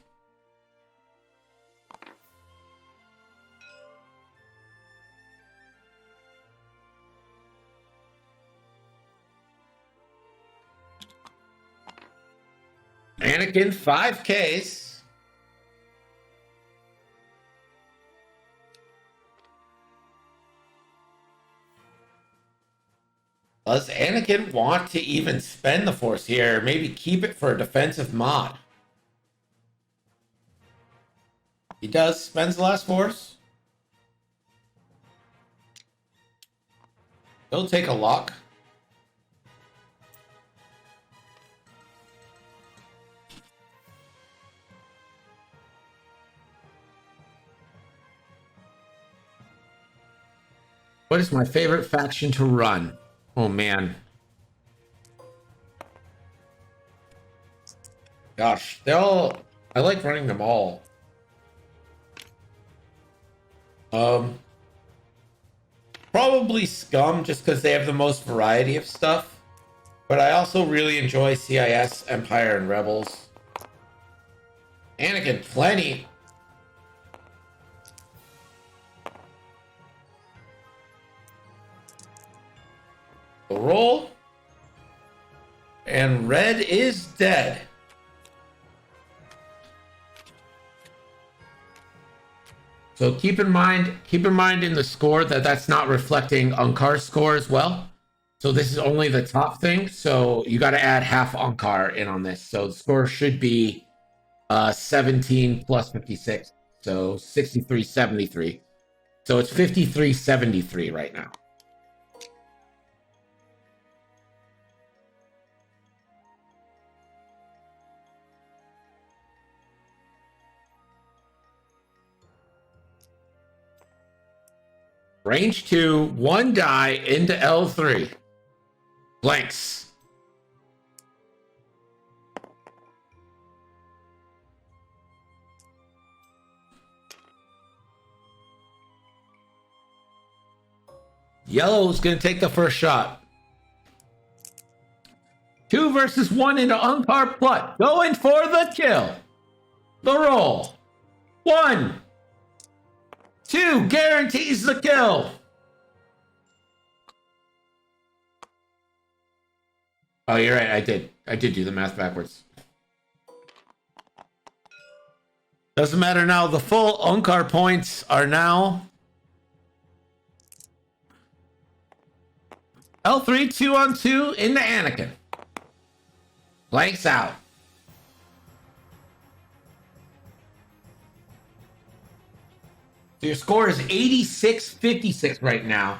Anakin, 5 Ks. Does Anakin want to even spend the Force here? Maybe keep it for a defensive mod. He does. Spends the last Force. He'll take a lock. What is my favorite faction to run? Oh, man. Gosh, they're all... I like running them all. Probably Scum, just because they have the most variety of stuff. But I also really enjoy CIS, Empire, and Rebels. Anakin, plenty. The roll. And red is dead. So keep in mind in the score that that's not reflecting Unkar's score as well. So this is only the top thing. So you got to add half Unkar in on this. So the score should be 17 plus 56. So 63.73. So it's 53.73 right now. Range 2, 1 die into L3. Blanks. Yellow's going to take the first shot. 2 versus 1 into Unkar Plut. Going for the kill. The roll. 1. 2 guarantees the kill. Oh, you're right. I did do the math backwards. Doesn't matter now. The full Unkar points are now L3 2-on-2 into Anakin. Blanks out. So your score is 86-56 right now.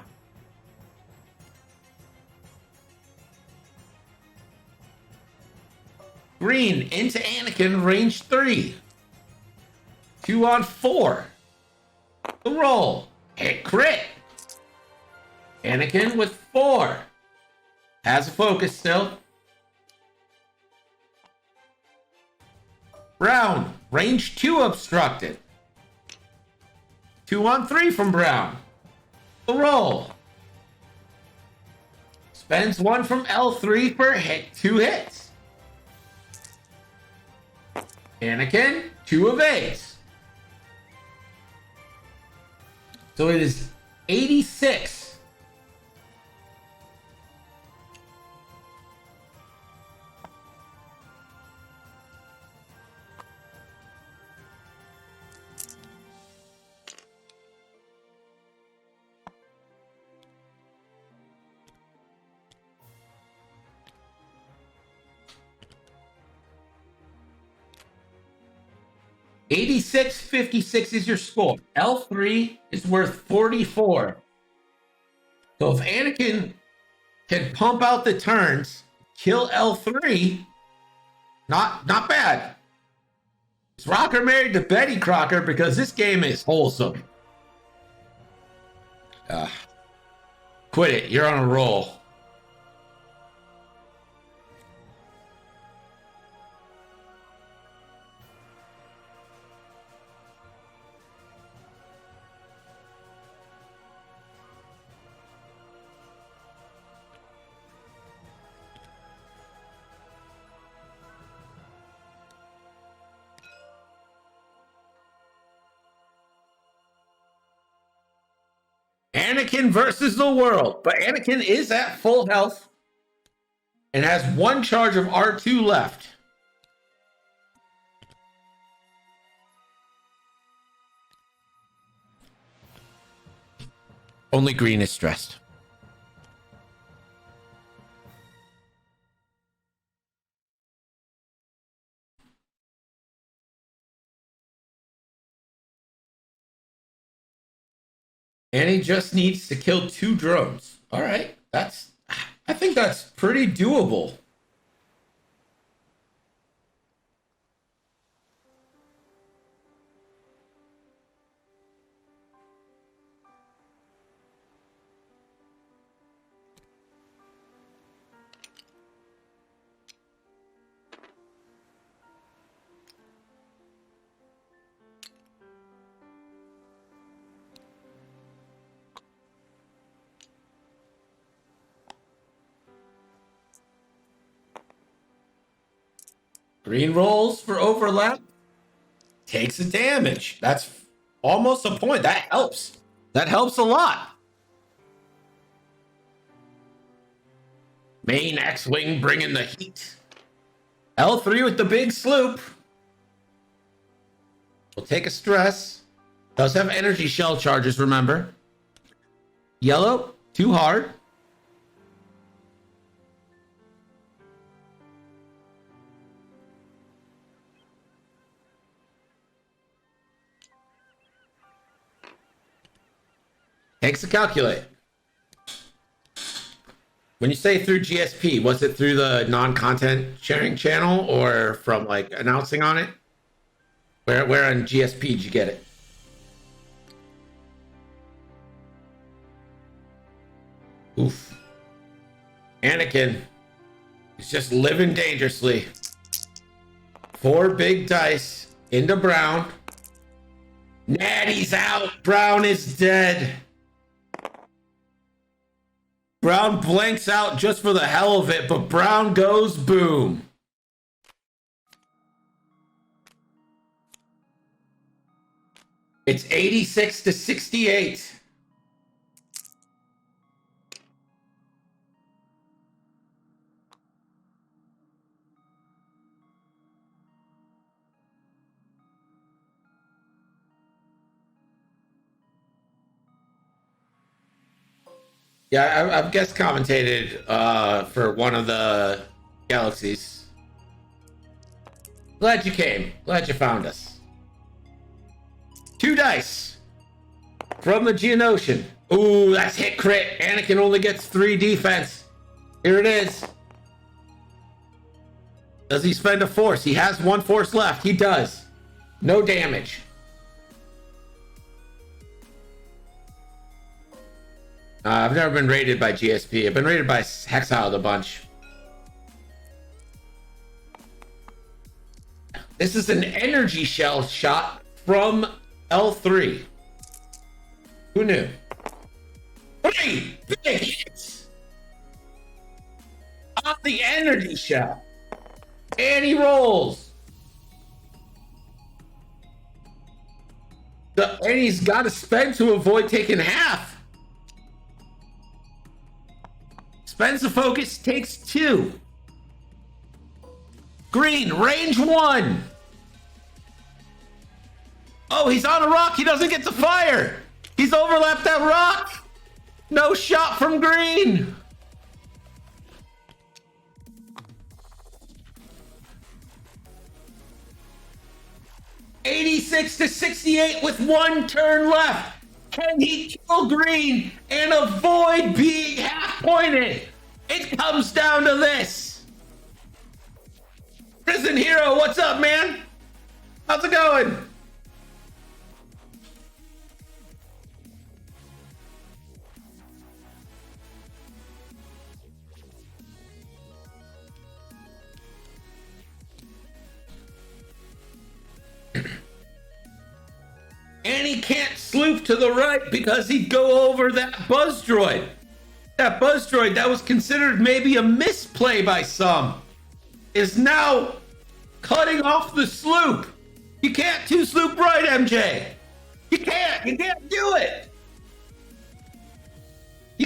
Green into Anakin, range 3. 2-on-4. The roll. Hit crit. Anakin with 4. Has a focus still. Brown, range 2 obstructed. 2-on-3 from Brown. The roll. Spends 1 from L3 for 2 hits. Anakin, 2 evades. So it is 86. $86.56 is your score. L3 is worth 44. So if Anakin can pump out the turns, kill L3, not bad. Is Rocker married to Betty Crocker? Because this game is wholesome. Quit it. You're on a roll. Anakin versus the world. But Anakin is at full health and has one charge of R2 left. Only green is stressed. And he just needs to kill 2 drones. All right. I think that's pretty doable. Green rolls for overlap. Takes a damage. That's almost a point. That helps. That helps a lot. Main X-Wing bringing the heat. L3 with the big sloop. Will take a stress. Does have energy shell charges, remember. Yellow, too hard. Takes a calculate. When you say through GSP, was it through the non-content sharing channel or from like announcing on it? Where on GSP did you get it? Oof. Anakin is just living dangerously. 4 big dice into Brown. Natty's out. Brown is dead. Brown blanks out just for the hell of it, but Brown goes boom. It's 86-68. Yeah, I've guest commentated for one of the galaxies. Glad you came. Glad you found us. 2 dice from the Geonosian. Ooh, that's hit crit. Anakin only gets 3 defense. Here it is. Does he spend a force? He has 1 force left. He does. No damage. I've never been rated by GSP. I've been rated by Hexile a bunch. This is an energy shell shot from L3. Who knew? 3 big hits on the energy shell. And he rolls. And he's got to spend to avoid taking half. Spends the focus, takes 2. Green, range 1. Oh, he's on a rock. He doesn't get to fire. He's overlapped that rock. No shot from green. $86-68 with 1 turn left. Can he kill green and avoid being half-pointed? It comes down to this. Prison Hero, what's up, man? How's it going? And he can't sloop to the right because he'd go over that buzz droid. That buzz droid that was considered maybe a misplay by some is now cutting off the sloop. You can't 2 sloop right, MJ. You can't do it.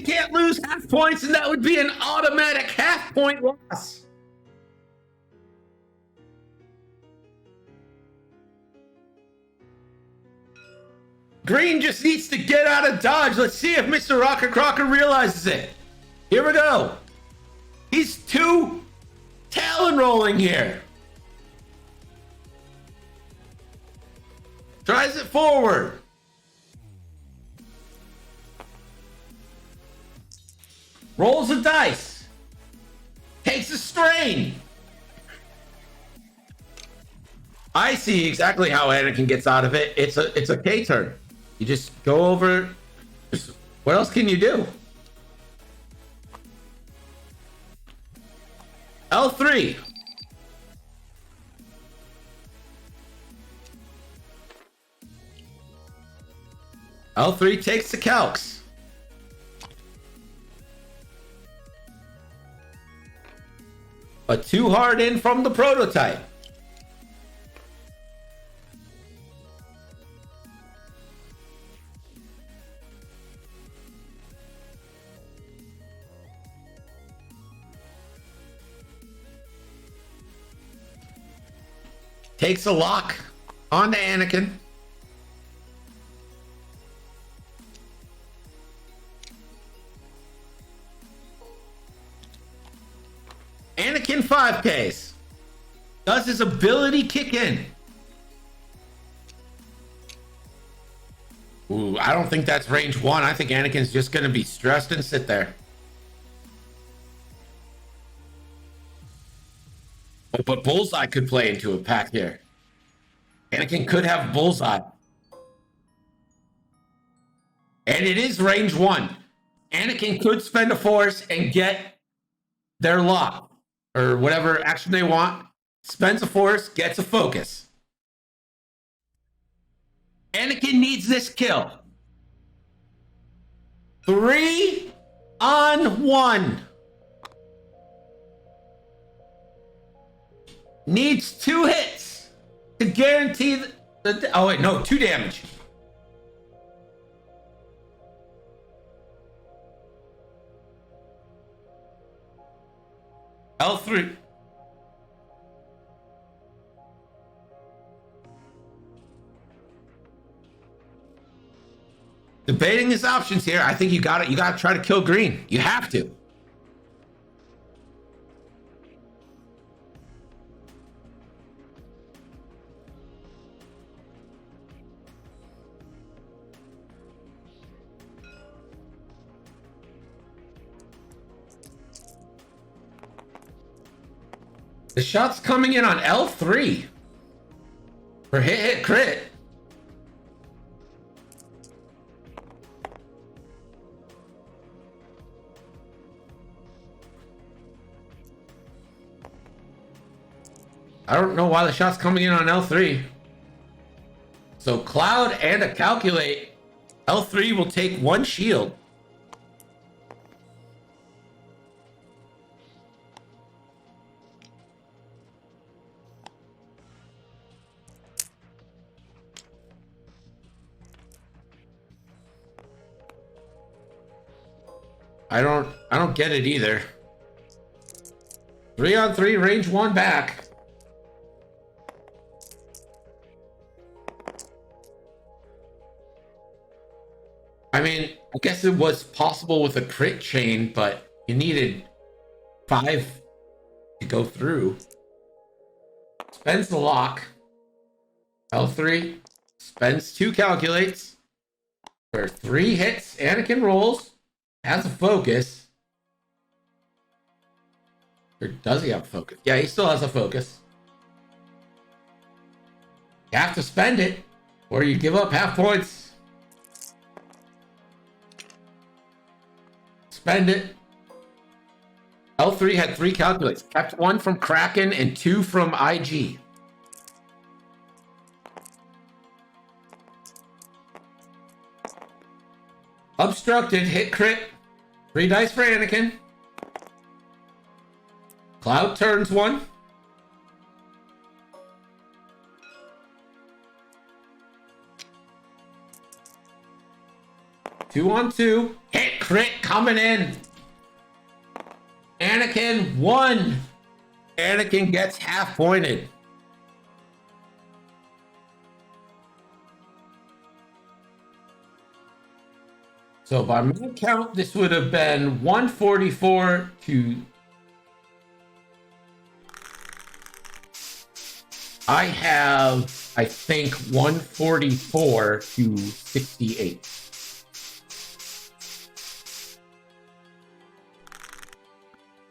can't lose half points, and that would be an automatic half-point loss. Green just needs to get out of dodge. Let's see if MrRockerCrocker realizes it. Here we go. He's two talon rolling here. Tries it forward. Rolls a dice. Takes a strain. I see exactly how Anakin gets out of it. It's a K turn. You just go over. What else can you do? L3. L3 takes the calcs. A 2 hard in from the prototype. Takes a lock onto Anakin. Anakin 5Ks. Does his ability kick in? Ooh, I don't think that's range 1. I think Anakin's just going to be stressed and sit there. But Bullseye could play into a pack here. Anakin could have Bullseye. And it is range 1. Anakin could spend a force and get their lock. Or whatever action they want. Spends a force, gets a focus. Anakin needs this kill. 3 on 1. Needs 2 hits to guarantee the oh wait, no, 2 damage. L3. Debating his options here. I think you got it. You got to try to kill green. You have to. The shot's coming in on L3 for hit crit. I don't know why the shot's coming in on L3. So Cloud and a Calculate. L3 will take 1 shield. I don't get it either. 3 on 3, range 1 back. I mean, I guess it was possible with a crit chain, but you needed 5 to go through. Spends the lock. L3 spends 2 calculates. For 3 hits, Anakin rolls. Has a focus. Or does he have a focus? Yeah, he still has a focus. You have to spend it, or you give up half points. Spend it. L3 had 3 calculates. Kept 1 from Kraken and 2 from IG. Obstructed, hit crit. 3 dice for Anakin. Cloud turns 1. Two on 2. Hit crit coming in. Anakin won. Anakin gets half pointed. So by my count, this would have been 144 to... I have, I think, 144 to 68.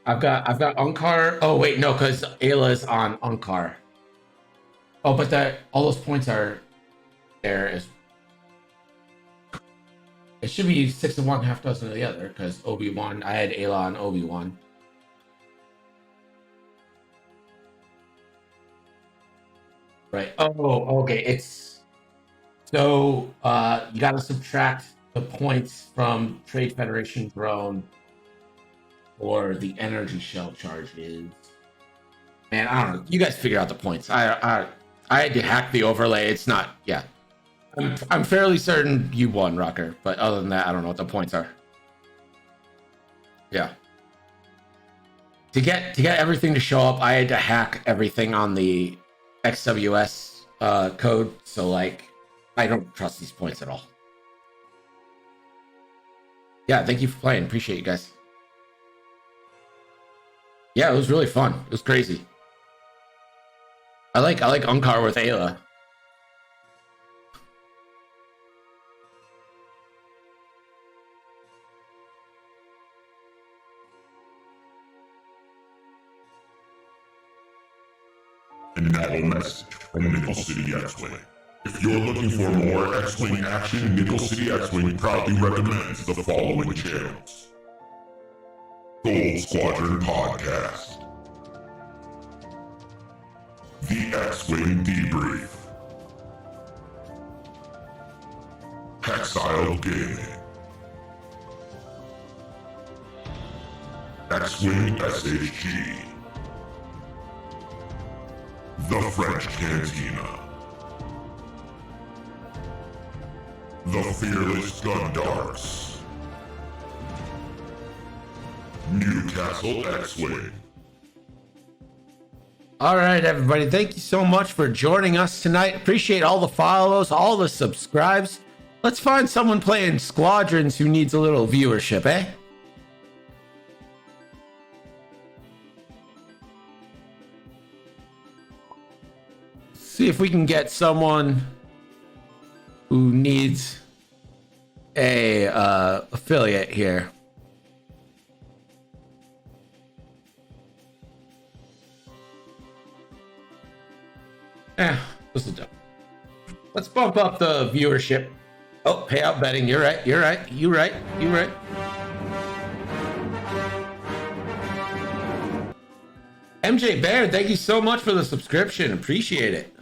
I've got Unkar. Oh wait, no, because Ayla's on Unkar. Oh, but that all those points are there as it should be 6 of one, half dozen of the other, because Obi-Wan, I had Ayla on Obi-Wan. Right. Oh, okay. It's so you gotta subtract the points from Trade Federation drone or the energy shell charges. Man, I don't know. You guys figure out the points. I had to hack the overlay. It's not, yeah. I'm fairly certain you won, Rocker, but other than that, I don't know what the points are. Yeah. To get everything to show up, I had to hack everything on the XWS code, so like I don't trust these points at all. Yeah, thank you for playing. Appreciate you guys. Yeah, it was really fun. It was crazy. I like Unkar with Ayla. And now a message from Nickel City X-Wing. If you're looking for more X-Wing action, Nickel City X-Wing proudly recommends the following channels. Gold Squadron Podcast, The X-Wing Debrief, Hexile Gaming, X-Wing SHG, The French Cantina, The Fearless Gundarts, Newcastle X-Wing. All right, everybody. Thank you so much for joining us tonight. Appreciate all the follows, all the subscribes. Let's find someone playing Squadrons who needs a little viewership, eh? See if we can get someone who needs a affiliate here. This is dumb. Let's bump up the viewership. Oh, payout betting. You're right. You're right. You're right. You're right. MJ Baird, thank you so much for the subscription. Appreciate it.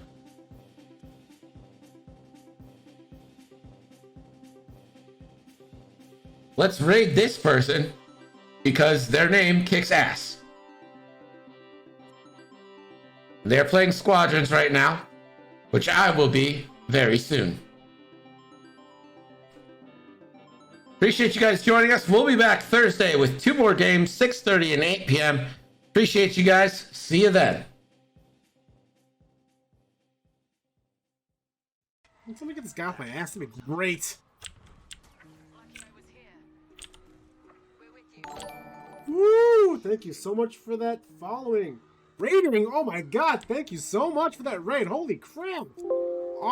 Let's raid this person because their name kicks ass. They're playing Squadrons right now, which I will be very soon. Appreciate you guys joining us. We'll be back Thursday with 2 more games, 6:30 and 8 p.m. Appreciate you guys. See you then. Let me get this guy off my ass. That'd be great. Woo! Thank you so much for that following. Rating! Oh my god, thank you so much for that raid. Holy crap! Awesome.